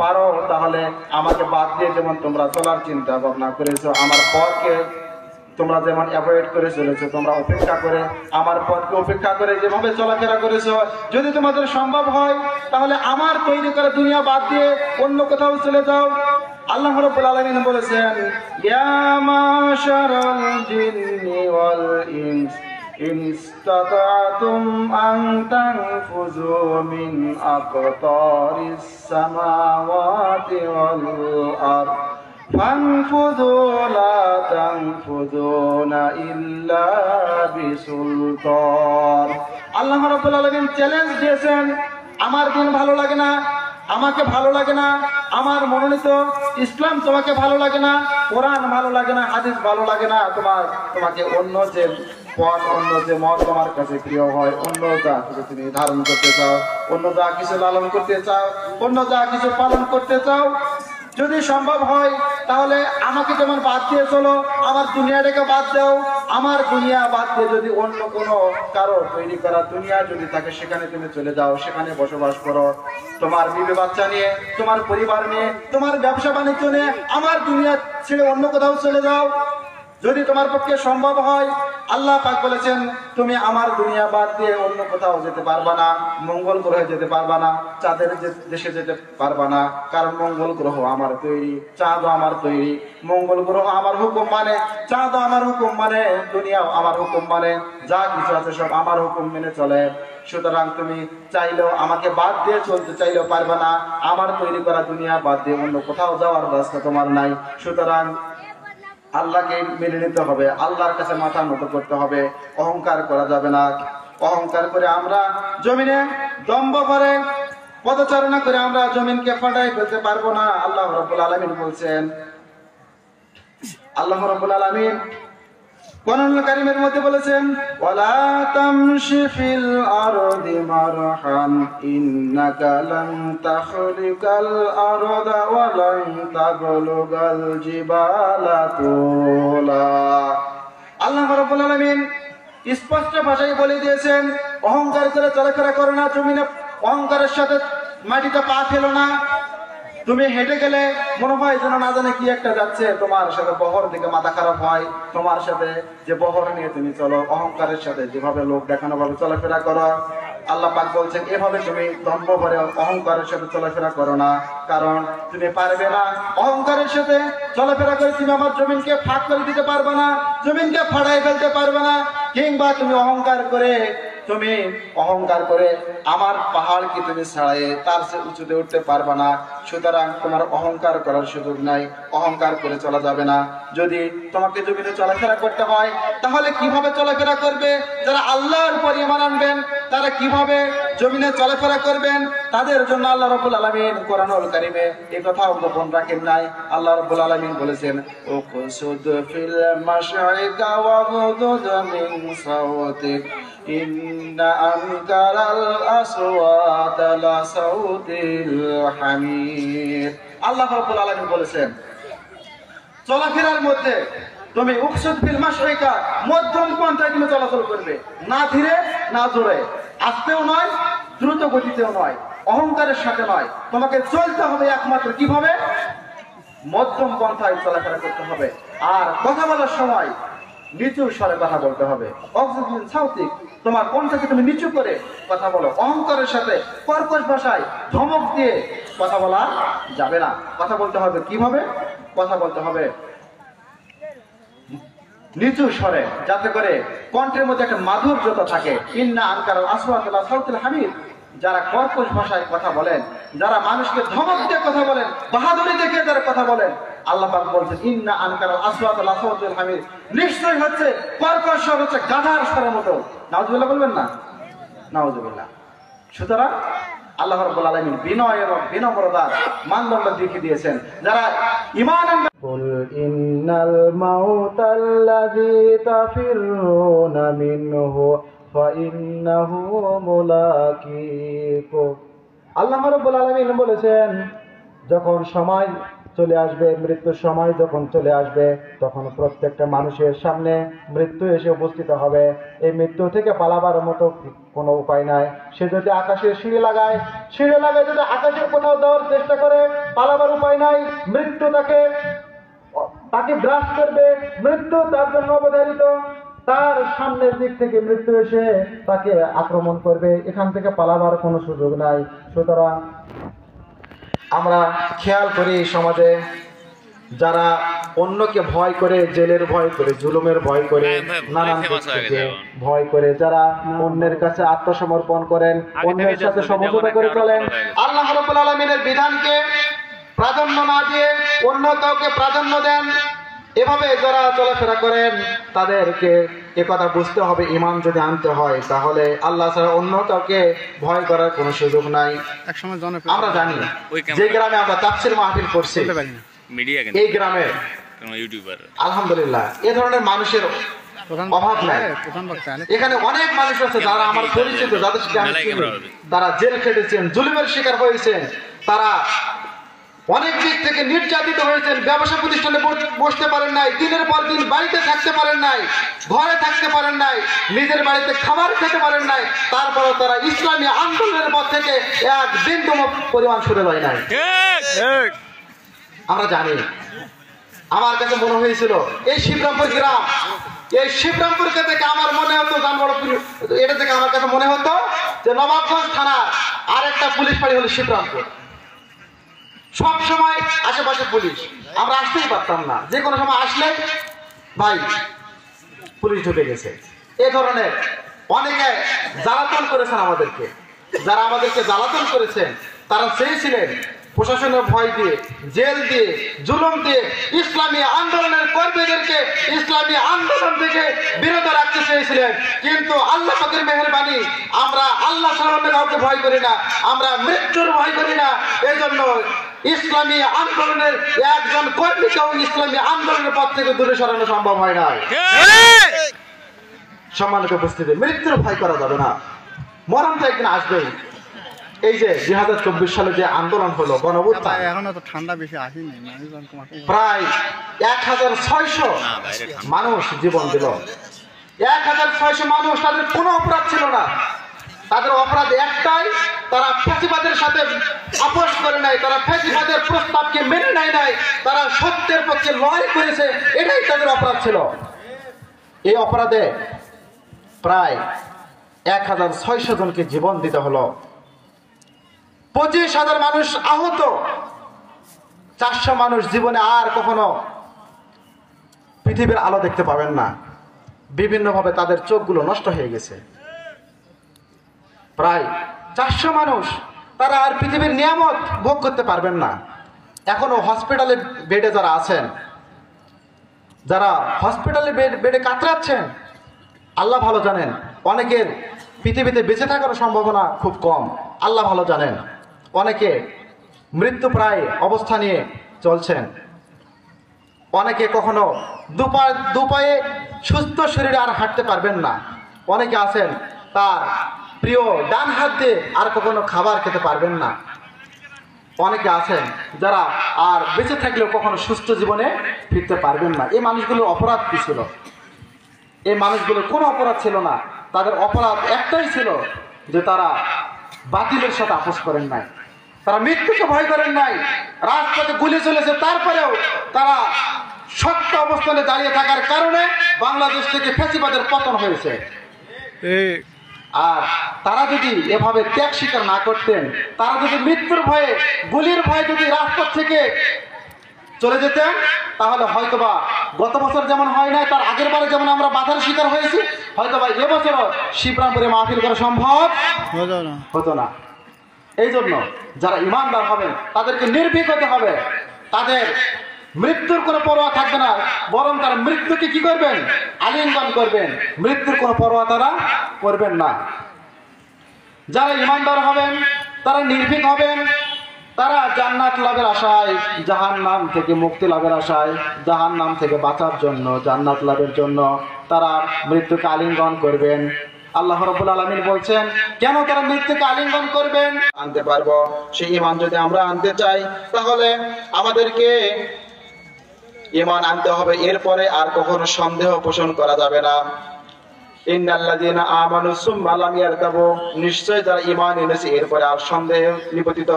পারো তাহলে আমাকে বাদ দিয়ে যেমন তোমরা চলার চিন্তা ভাবনা করেছো, আমার পথকে তোমরা যেমন অ্যাভয়েড করে চলেছো, তোমরা অপেক্ষা করে আমার পথকে উপেক্ষা করে যেভাবে চলাফেরা করেছো, যদি তোমাদের সম্ভব হয় তাহলে আমার তৈরি করা দুনিয়া বাদ দিয়ে অন্য কোথাও চলে যাও। আল্লাহ রাব্বুল আলামিন বলেছেন, ইয়া মাশারাল জিন্নি ওয়াল ইনস ইন ইসতাতা'তুম আন তানফুযু মিন আকতারিস সামাওয়াতি ওয়াল আরদ ফানফুযু লা তানফুযুনা ইল্লা বিসুলতান। আল্লাহ রাব্বুল আলামিন চ্যালেঞ্জ দিয়েছেন, আমার দিন ভালো লাগে না, আমাকে ভালো লাগে না, আমার মনোনীত ইসলাম তোমাকে ভালো লাগে না, কোরআন ভালো লাগে না, হাদিস ভালো লাগে না, তোমাকে অন্য যে পথ, অন্য যে মত তোমার কাছে প্রিয় হয়, অন্য যা কিছু তুমি ধারণ করতে চাও, অন্য যা কিছু লালন করতে চাও, অন্য যা কিছু পালন করতে চাও, যদি সম্ভব হয় তাহলে আমাকে যেমন বাদ দিয়ে চলো, আমার দুনিয়াটাকে বাদ দাও। আমার দুনিয়া বাদ দিয়ে যদি অন্য কোনো কারো তৈরি করা দুনিয়া যদি থাকে সেখানে তুমি চলে যাও, সেখানে বসবাস করো, তোমার বিবি বাচ্চা নিয়ে, তোমার পরিবার নিয়ে, তোমার ব্যবসা বাণিজ্য নিয়ে আমার দুনিয়া ছেড়ে অন্য কোথাও চলে যাও। যদি তোমার পক্ষে সম্ভব হয়, আল্লাহ পাক বলেছেন তুমি আমার দুনিয়া বাদ দিয়ে অন্য কোথাও যেতে পারবা না, মঙ্গল গ্রহে যেতে পারবা না, চাঁদের দেশে যেতে পারবা না, কারণ মঙ্গল গ্রহ আমার তৈরি, চাঁদও আমার তৈরি। মঙ্গল গ্রহ আমার হুকুম মানে, চাঁদও আমার হুকুম মানে, দুনিয়াও আমার হুকুম মানে, যা কিছু আছে সব আমার হুকুম মেনে চলে। সুতরাং তুমি চাইলেও আমাকে বাদ দিয়ে চলতে চাইলেও পারবে না, আমার তৈরি করা দুনিয়া বাদ দিয়ে অন্য কোথাও যাওয়ার রাস্তা তোমার নাই। সুতরাং আল্লাহকে মেনে নিতে হবে, আল্লাহর কাছে মাথা নত করতে হবে, অহংকার করা যাবে না। অহংকার করে আমরা জমিনে দম্ভ করে পদচারণা করে আমরা জমিনকে ফাটাই ফেলতে পারবো না। আল্লাহ রাব্বুল আলামিন বলছেন, আল্লাহ রাব্বুল আলামিন কোরআনুল কারীমের মধ্যে বলেছেন, ওয়ালা তামশি ফিল আরদি মারহান ইন্নাকা লান তাখরিকাল আরদা ওয়া লান তাবলুগাল জিবালা তুলা। আল্লাহ রাব্বুল আলামিন স্পষ্ট ভাষায় বলে দিয়েছেন, অহংকার করে চলাফেরা করো না জমিনে, অহংকারের সাথে মাটিতে পা ফেলো না। তুমি হেঁটে গেলে মনে হয় যেন না জানে কি একটা যাচ্ছে, তোমার সাথে বহর দিকে মাথা খারাপ হয়। তোমার সাথে যে বহর নিয়ে তুমি চলো, অহংকারের সাথে যেভাবে লোক দেখানো ভাবে চলাফেরা করো, আল্লাহ পাক বলছেন এভাবে তুমি দম্ভ করে অহংকারের সাথে চলাফেরা করো না, কারণ তুমি পারবে না। অহংকারের সাথে চলাফেরা করে তুমি আমার জমিনকে ফাঁক করে দিতে পারবে না, জমিনকে ফাড়াই ফেলতে পারবে না, কিংবা তুমি অহংকার করে আমার পাহাড়কে তুমি ছাড়াইয়ে তার চেয়ে উঁচুতে উঠতে পারবে না। সুতরাং তোমার অহংকার করার সুযোগ নাই, অহংকার করে চলা যাবে না। যদি তোমাকে জমিনে চলাফেরা করতে হয় তাহলে কিভাবে চলাফেরা করবে? যারা আল্লাহর উপর ঈমান আনবেন তারা কিভাবে জমিনে চলাফেরা করবেন, তাদের জন্য আল্লাহ রাব্বুল আলামিন কোরআনুল কারীমে এই কথাও গোপন রাখেন নাই। আল্লাহ রাব্বুল আলামিন বলেছেন, উকসুদ ফিল মাশরিকা ওয়াগদুদ মিন সাওতিক ইন্না আনকারাল আসওয়াতা লাসাউতিল হামির। আল্লাহ রাব্বুল আলামিন বলেছেন চলাফেরার মধ্যে তুমি উকসুদ ফিল মাশরিকা, মধ্যম পন্থায় তুমি চলাচল করবে, না ধীরে না জোরে, আস্তেও নয় দ্রুত গতিতেও নয়, অহংকারের সাথে নয়। তোমাকে চলতে হবে একমাত্র কিভাবে? মধ্যম পন্থায় চলাফেরা করতে হবে। আর কথা বলার সময় নিচু স্বরে কথা বলতে হবে। অক্সিজেন সাউথিক, তোমার কণ্ঠকে তুমি নিচু করে কথা বলো। অহংকারের সাথে কর্কশ ভাষায় ধমক দিয়ে কথা বলা যাবে না। কথা বলতে হবে কিভাবে? কথা বলতে হবে নিচু স্বরে, যাতে করে কণ্ঠের মধ্যে একটা মাধুর্যতা থাকে। ইন্না আনকারাল আসওয়াতি লাসাউতিল হামির। যারা কর্কশ ভাষায় কথা বলেন, যারা মানুষকে ধমক দিয়ে কথা বলেন, বাহাদুরি দেখে যারা কথা বলেন, আল্লাহ পাক বলছেন ইন্না আনকারাল আসওয়াতি লাসাউতিল হামির, নিশ্চয়ই হচ্ছে কর্কশ স্বর হচ্ছে গাধার স্বরের মতো। নাউজুবিল্লাহ বলবেন না? নাউজুবিল্লাহ। সুতরাং আল্লাহ রাব্বুল আলামিন বিনয় এবং বিনম্রতার মানদণ্ড দেখিয়ে দিয়েছেন। যারা ঈমান আনবে, কুল ইন্নাল মাউতাল্লাযী তাফিরুনা মিনহু ফাইন্নাহু মুলাকীকুম। আল্লাহ রাব্বুল আলামিন বলেছেন যখন সময় চলে আসবে, মৃত্যুর সময় যখন চলে আসবে তখন প্রত্যেকটা মানুষের সামনে মৃত্যু এসে উপস্থিত হবে। এই মৃত্যু থেকে পালাবার মতো কোনো উপায় নাই। সে যদি আকাশের সিঁড়ি লাগায় যদি আকাশের কোথাও দেওয়ার চেষ্টা করে, পালাবার উপায় নাই। মৃত্যু তাকে গ্রাস করবে, মৃত্যু তার জন্য অবধারিত। তার সামনের দিক থেকে মৃত্যু এসে তাকে আক্রমণ করবে, এখান থেকে পালাবার কোনো সুযোগ নাই। সুতরাং আমরা খেয়াল করি সমাজে যারা অন্যকে ভয় করে, জেলের ভয় করে, জুলুমের ভয় করে, নানান দিক থেকে ভয় করে, যারা অন্যের কাছে আত্মসমর্পণ করেন, অন্যের সাথে সমঝোতা করে চলেন, আল্লাহ রাব্বুল আলামিনের বিধানকে প্রাধান্য না দিয়ে অন্য কাউকে প্রাধান্য দেন, এভাবে যারা চলাফেরা করেন তাদেরকে একথা বুঝতে হবে, ঈমান যদি আনতে হয় তাহলে আল্লাহ ছাড়া অন্য কাউকে ভয় করার কোনো সুযোগ নাই। আমরা জানি যে গ্রামে আমরা তাফসীর মাহফিল করছি, এই গ্রামের আলহামদুলিল্লাহ এ ধরনের মানুষের অভাব নাই। এখানে অনেক মানুষ আছে যারা আমার পরিচিত, যাদের সাথে আমি চিনি, তারা জেল খেটেছেন, জুলুমের শিকার হয়েছেন, তারা অনেক দিক থেকে নির্যাতিত হয়েছেন, ব্যবসা প্রতিষ্ঠানে বসতে পারেন নাই, দিনের পর দিন বাড়িতে থাকতে পারেন নাই, ঘরে থাকতে পারেন নাই, নিজের বাড়িতে খাবার খেতে পারেন নাই, তারপরে তারা ইসলামী আন্দোলনের পর থেকে এক বিন্দু পরিমাণ সরে যায় নাই। আমরা জানি, আমার কাছে মনে হয়েছিল এই শিবরামপুর গ্রাম, এই শিবরামপুর থেকে আমার মনে হতো এটা থেকে আমার কাছে মনে হতো যে নবাবগঞ্জ থানার আর একটা পুলিশ ফাঁড়ি হলো শিবরামপুর। সব সময় আশেপাশে পুলিশ, আমরা আসতেই পারতাম না, যে কোনো সময় আসলে ভাই পুলিশ ঢুকে গেছে। এ ধরনের অনেকে জ্বালাতন করেছেন আমাদেরকে, যারা আমাদেরকে জ্বালাতন করেছেন তারা চেয়েছিলেন প্রশাসনের ভয় দিয়ে, জেল দিয়ে, জুলুম দিয়ে ইসলামী আন্দোলনের কর্মীদেরকে ইসলামী আন্দোলন থেকে বিরত রাখতে চেয়েছিলেন। কিন্তু আল্লাহ পাকের মেহেরবানি, আমরা আল্লাহ সামনে কাউকে ভয় করি না, আমরা মৃত্যুর ভয় করি না। এই জন্য ইসলামী আন্দোলনের একজন কর্মীকেও ইসলামী আন্দোলনের পথ থেকে দূরে সরানো সম্ভব হয় না। সম্মানিত উপস্থিতি, মৃত্যুর ভয় করা যাবে না, মরণ তো একদিন আসবেই। এই যে 2024 সালে যে আন্দোলন হলো, গণঅভ্যুত্থান, প্রায় 1600 মানুষ জীবন দিল। 1600 মানুষ, তাদের কোনো অপরাধ ছিল না, তাদের অপরাধ একটাই, তারা ফ্যাসিবাদের সাথে আপোষ করে নাই, তারা ফ্যাসিবাদের প্রস্তাবকে মেনে নেয় নাই, তারা সত্যের পক্ষে লড়াই করেছে, এটাই তাদের অপরাধ ছিল। এই অপরাধে প্রায় 1600 জনকে জীবন দিতে হলো, 25,000 মানুষ আহত, 400 মানুষ জীবনে আর কখনো পৃথিবীর আলো দেখতে পাবেন না, বিভিন্নভাবে তাদের চোখগুলো নষ্ট হয়ে গেছে। প্রায় 400 মানুষ, তারা আর পৃথিবীর নিয়ামত ভোগ করতে পারবেন না। এখনো হসপিটালে বেডে যারা আছেন, যারা হসপিটালে বেডে কাতরাচ্ছেন, আল্লাহ ভালো জানেন, অনেকের পৃথিবীতে বেঁচে থাকার সম্ভাবনা খুব কম, আল্লাহ ভালো জানেন। অনেকে মৃত্যু প্রায় অবস্থা নিয়ে চলছেন, অনেকে কখনো দুপায়ে সুস্থ শরীরে আর হাঁটতে পারবেন না, অনেকে আছেন তার প্রিয় ডান হাত দিয়ে আর কখনো খাবার খেতে পারবেন না, অনেকে আছেন যারা আর বেঁচে থাকলেও কখনো সুস্থ জীবনে ফিরতে পারবেন না। এই মানুষগুলোর অপরাধ কি ছিল? এই মানুষগুলোর কোনো অপরাধ ছিল না, তাদের অপরাধ একটাই ছিল যে তারা বাতিলের সাথে আপোষ করেন নাই, তারা মৃত্যুকে ভয় করেন নাই। রাজপথে গুলি চলেছে, তারপরেও তারা সত্য অবস্থানে দাঁড়িয়ে থাকার কারণে বাংলাদেশ থেকে ফ্যাসিবাদের পতন হয়েছে। আর তারা যদি এভাবে ত্যাগ স্বীকার না করতেন, তারা যদি মৃত্যুর ভয়ে, গুলির ভয়ে যদি রাজপথ থেকে চলে যেতেন, তাহলে হয়তোবা গত বছর যেমন হয় নাই, তার আগের বারে যেমন আমরা বাধার শিকার হয়েছি, হয়তোবা এবছরও শিবরামপুরে মাহফিল করা সম্ভব হতো না। এই জন্য যারা ইমানদার হবেন তাদেরকে নির্ভীক হতে হবে, তাদের মৃত্যুর কোনো পরোয়া থাকবে না, বরং তারা মৃত্যুকে কি করবেন? আলিঙ্গন করবেন, মৃত্যুর কোনো পরোয়া তারা করবেন না। যারা ইমানদার হবেন তারা নির্ভীক হবেন, তারা জান্নাত লাভের আশায়, জাহান্নাম থেকে মুক্তি লাভের আশায়, জাহান্নাম থেকে বাঁচার জন্য, জান্নাত লাভের জন্য তারা মৃত্যুকে আলিঙ্গন করবেন। আল্লাহ রাব্বুল আলামিন বলছেন কেন তারা মৃত্যুকে আলিঙ্গন করবেন? আনতে পারবো। সেই ঈমান যদি আমরা আনতে চাই তাহলে আমাদেরকে ঈমান আনতে হবে, এরপরে আর কখনো সন্দেহ পোষণ করা যাবে না। ইন্নাল্লাযীনা আমানু সুম্মা লাম ইয়ারতাবু, নিশ্চয় যারা ঈমান এনেছে এরপরে আর সন্দেহে নিপতিত